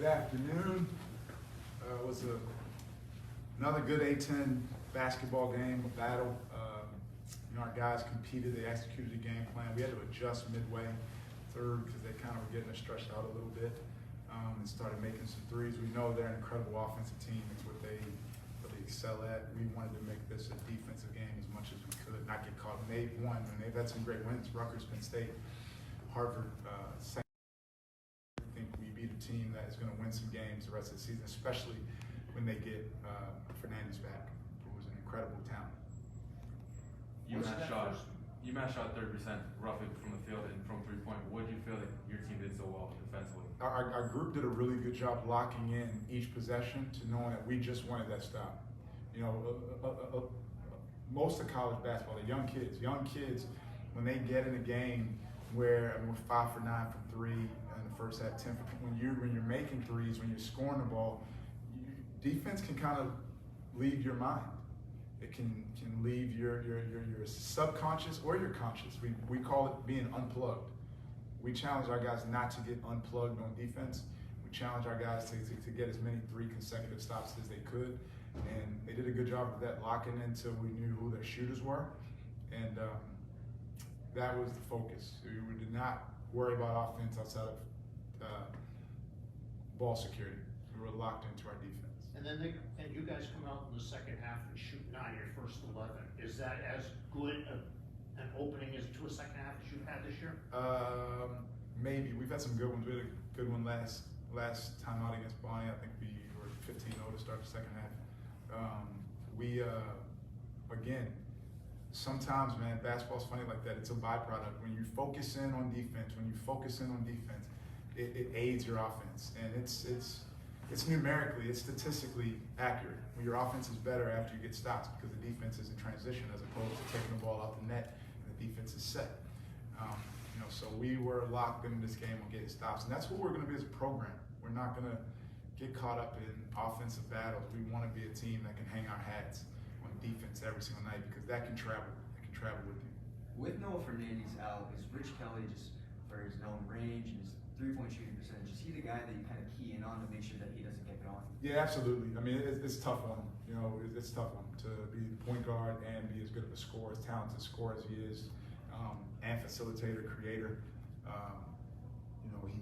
Good afternoon. It was another good A-10 basketball game, a battle. Our guys competed, they executed the game plan. We had to adjust midway third because they kind of were getting us stretched out a little bit and started making some threes. We know they're an incredible offensive team. It's what they really excel at. We wanted to make this a defensive game as much as we could, not get caught. And they've won, and they've had some great wins. Rutgers, Penn State, Harvard, I think we beat a team that is going to win some games the rest of the season, especially when they get Fernandez back, who was an incredible talent. UMass shot 30% roughly from the field and from three-point. What did you feel that your team did so well defensively? Our group did a really good job locking in each possession to knowing that we just wanted that stop. Most of college basketball, the young kids, when they get in a game where we're 5 for 9 from three in the first half, 10 for, when you're making threes, when you're scoring the ball, defense can kind of leave your mind. It can leave your subconscious or your conscious. We call it being unplugged. We challenge our guys not to get unplugged on defense. We challenge our guys to get as many 3 consecutive stops as they could. And they did a good job of that, locking in until we knew who their shooters were. And that was the focus. We did not worry about offense outside of ball security. We were locked into our defense. And then you guys come out in the second half and shoot 9 your first 11. Is that as good an opening as to a second half as you've had this year? Maybe. We've had some good ones. We had a good one last time out against Bonnie. I think we were 15-0 to start the second half. Again, sometimes, man, basketball's funny like that. It's a byproduct. When you focus in on defense, it aids your offense. And it's numerically, it's statistically accurate. When your offense is better after you get stops because the defense is in transition as opposed to taking the ball out the net and the defense is set. So we were locked in this game on getting stops, and that's what we're going to be as a program. We're not going to get caught up in offensive battles. We want to be a team that can hang our hats on defense every single night because that can travel. It can travel with you. With Noah Fernandez out, is Rich Kelly, just for his known range and his three-point shooting percentage, is he the guy that you kind of key in on to make sure that he doesn't get going? Yeah, absolutely. I mean, it's tough on him. It's tough on him to be the point guard and be as good of a scorer, as talented a scorer as he is, and facilitator, creator. He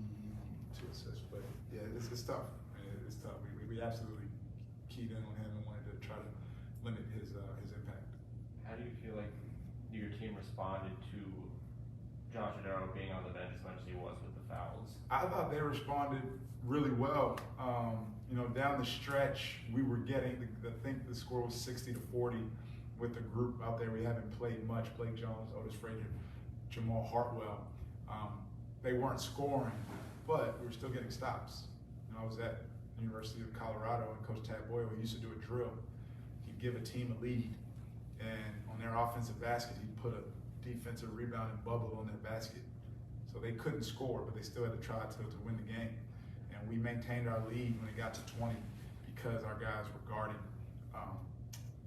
2 assists, but yeah, it's tough. It's tough. We absolutely keyed in on him and wanted to try to limit his impact. How do you feel like your team responded to John Shadaro being on the bench as much as he was with the fouls? I thought they responded really well. Down the stretch, we were getting, I think the score was 60-40 with the group out there. We haven't played much. Blake Jones, Otis Frazier, Jamal Hartwell. They weren't scoring, but we were still getting stops. I was at the University of Colorado, and Coach Tad Boyle, he used to do a drill. He'd give a team a lead, and on their offensive basket, he'd put a defensive rebounding bubble on that basket. So they couldn't score, but they still had to try to win the game. And we maintained our lead when it got to 20 because our guys were guarding.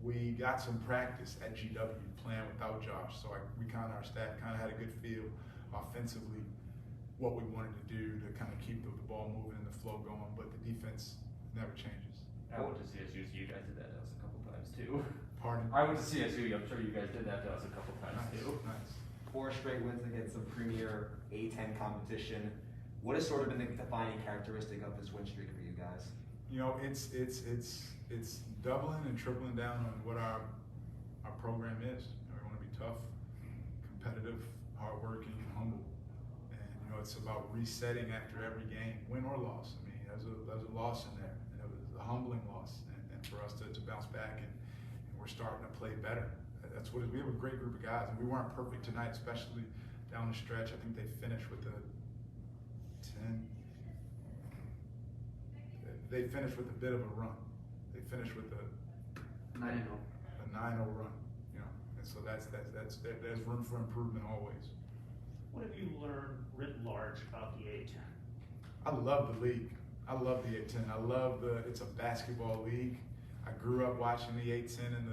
We got some practice at GW playing without Josh, so our staff kind of had a good feel offensively what we wanted to do to kind of keep the ball moving and the flow going, but the defense never changes. I went to CSU, so you guys did that to us a couple times too. Pardon? I went to CSU, I'm sure you guys did that to us a couple times too. Nice. 4 straight wins against the premier A-10 competition. What has sort of been the defining characteristic of this win streak for you guys? It's doubling and tripling down on what our program is. We want to be tough, competitive, hardworking, and humble. And it's about resetting after every game, win or loss. I mean, there's a loss in there, and it was a humbling loss. And for us to bounce back, and we're starting to play better. That's what it is. We have a great group of guys, and we weren't perfect tonight, especially down the stretch. I think they finished with a 10. They finished with a bit of a run. They finished with a 9-0 run. And so there's room for improvement always. What have you learned writ large about the A-10? I love the league. I love the A-10. It's a basketball league. I grew up watching the A-10 in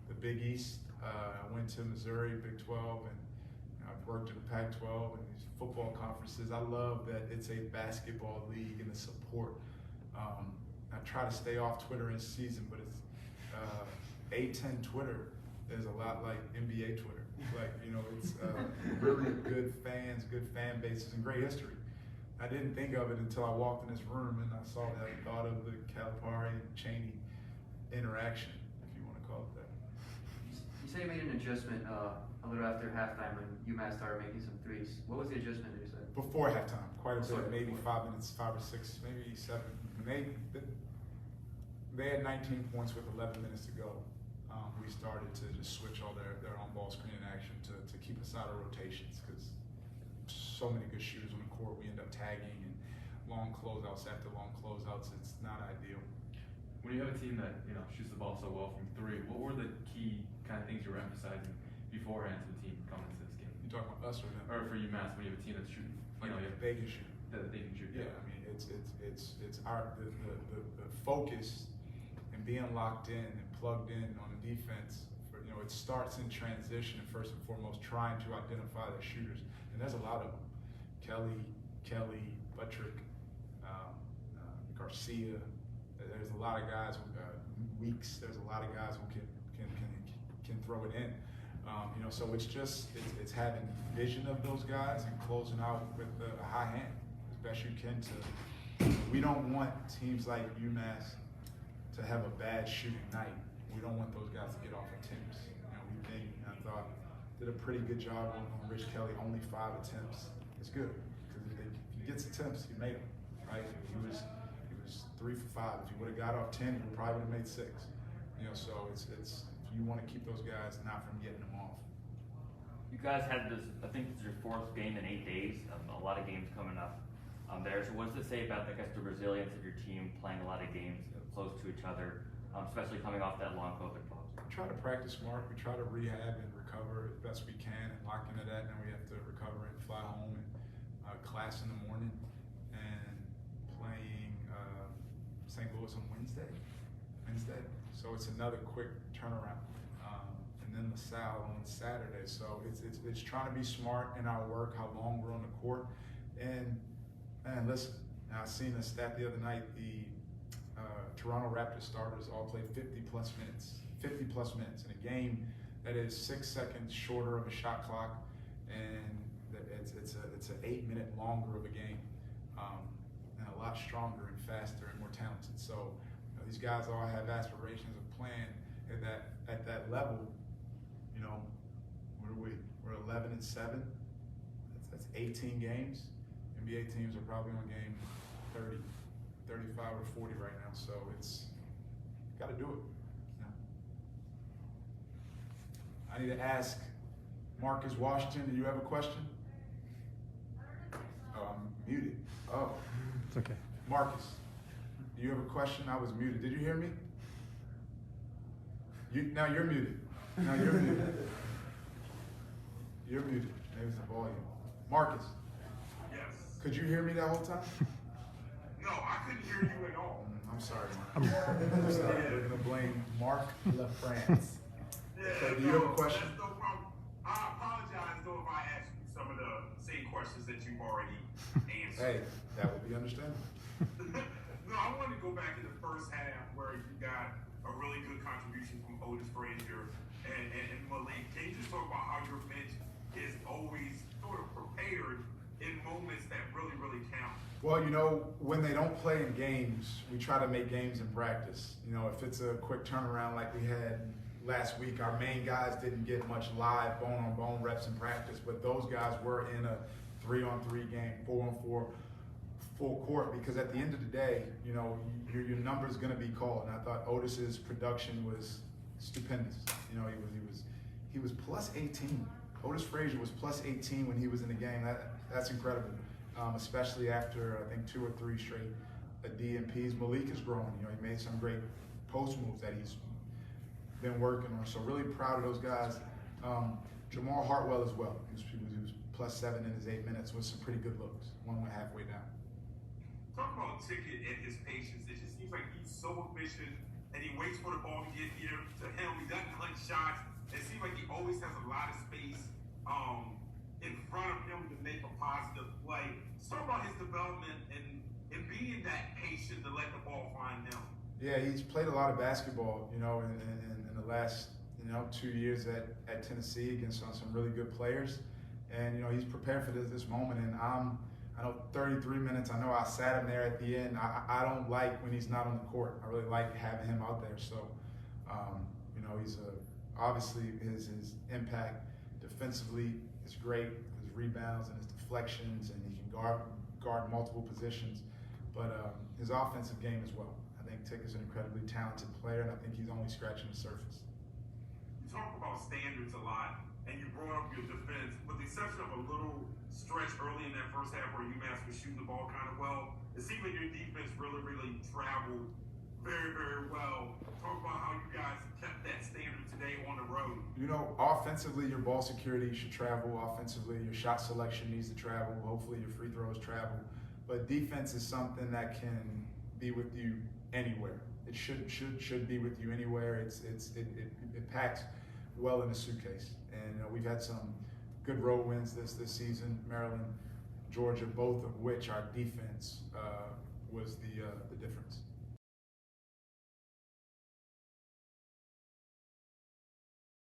the Big East. I went to Missouri, Big 12, and I've worked in the Pac-12 and these football conferences. I love that it's a basketball league and the support I try to stay off Twitter in season, but it's A10 Twitter is a lot like NBA Twitter. Like, you know, it's really good fans, good fan bases, and great history. I didn't think of it until I walked in this room and I saw that. I thought of the Calipari and Cheney interaction, if you want to call it that. You said you made an adjustment a little after halftime when UMass started making some threes. What was the adjustment that you said? Before halftime, quite a bit, Sorry, maybe before. 5 minutes, 5 or 6, maybe 7. They had 19 points with 11 minutes to go. We started to just switch all their on-ball screening action to keep us out of rotations because so many good shooters on the court. We end up tagging and long closeouts after long closeouts. It's not ideal. When you have a team that shoots the ball so well from three, what were the key kind of things you were emphasizing beforehand to the team coming into this game? You talking about us or them? Or for UMass, when you have a team that's shooting, They can shoot. that they can shoot. Yeah, I mean it's our the focus and being locked in and plugged in on the defense. It starts in transition and first and foremost trying to identify the shooters, and there's a lot of them. Kelly, Buttrick, Garcia. There's a lot of guys who Weeks. There's a lot of guys who can throw it in. So it's having vision of those guys and closing out with a high hand as best you can. We don't want teams like UMass to have a bad shooting night. We don't want those guys to get off attempts. I thought did a pretty good job on Rich Kelly. Only 5 attempts. It's good because if he gets attempts, he made them. Right? He was 3 for 5. If he would have got off 10, he probably would have made 6. So it's you want to keep those guys not from getting them off. You guys had this, I think it's your 4th game in 8 days, a lot of games coming up there. So what does it say about, I guess, the resilience of your team playing a lot of games close to each other, especially coming off that long COVID pause? We try to practice smart. We try to rehab and recover as best we can and lock into that. And then we have to recover and fly home and class in the morning and playing St. Louis on Wednesday. So it's another quick turnaround. And then LaSalle on Saturday. So it's trying to be smart in our work, how long we're on the court. And listen, I seen a stat the other night, the Toronto Raptors starters all played 50 plus minutes in a game that is 6 seconds shorter of a shot clock, and it's an 8 minute longer of a game, and a lot stronger and faster and more talented. So these guys all have aspirations of playing at that level. What are we? We're 11-7. That's 18 games. NBA teams are probably on game 30, 35, or 40 right now. So it's got to do it. I need to ask Marcus Washington. Do you have a question? Oh, I'm muted. Oh, It's okay. Marcus, do you have a question? I was muted. Did you hear me? Now you're muted. Now you're muted. You're muted. Maybe it's the volume. Marcus, Yes. could you hear me that whole time? No, I couldn't hear you at all. I'm sorry, Mark. I'm sorry. We're going to blame Mark LaFrance. Yeah, So do you have a question? That's no problem. I apologize though if I asked you some of the same questions that you've already answered. Hey, that would be understandable. No, I wanted to go back to the first half where you got a really good contribution from Otis Frazier and Malik. Can you just talk about how your bench is always sort of prepared in moments that really, really count? Well, when they don't play in games, we try to make games in practice. If it's a quick turnaround like we had last week, our main guys didn't get much live bone-on-bone reps in practice, but those guys were in a 3-on-3 game, 4-on-4 full court, because at the end of the day, your number's going to be called. And I thought Otis's production was stupendous. He was plus 18. Otis Frazier was plus 18 when he was in the game. That's incredible, especially after I think 2 or 3 straight DNPs. Malik is growing. He made some great post moves that he's been working on. So really proud of those guys. Jamal Hartwell as well. He was plus 7 in his 8 minutes with some pretty good looks. One went halfway down. Talk about Ticket and his patience. It just seems like he's so efficient and he waits for the ball to get here to him. He doesn't hunt shots. It seems like he always has a lot of space in front of him to make a positive play. Talk about his development and being that patient to let the ball find them? Yeah, he's played a lot of basketball, you know, in the last, 2 years at Tennessee against some really good players. And, he's prepared for this moment. And I know 33 minutes, I know I sat him there at the end. I don't like when he's not on the court. I really like having him out there. So, he's obviously his impact defensively is great, his rebounds and his deflections, and he can guard multiple positions. But his offensive game as well. I think Tick is an incredibly talented player, and I think he's only scratching the surface. You talk about standards a lot, and you brought up your defense, with the exception of a little stretch early in that first half where UMass was shooting the ball kind of well. It seemed like your defense really traveled very, very well. Talk about how you guys kept that standard today on the road. Offensively, your ball security should travel. Offensively, your shot selection needs to travel. Hopefully, your free throws travel. But defense is something that can be with you anywhere. It should be with you anywhere. It packs well in a suitcase. And we've had some good road wins this season. Maryland, Georgia, both of which our defense was the difference.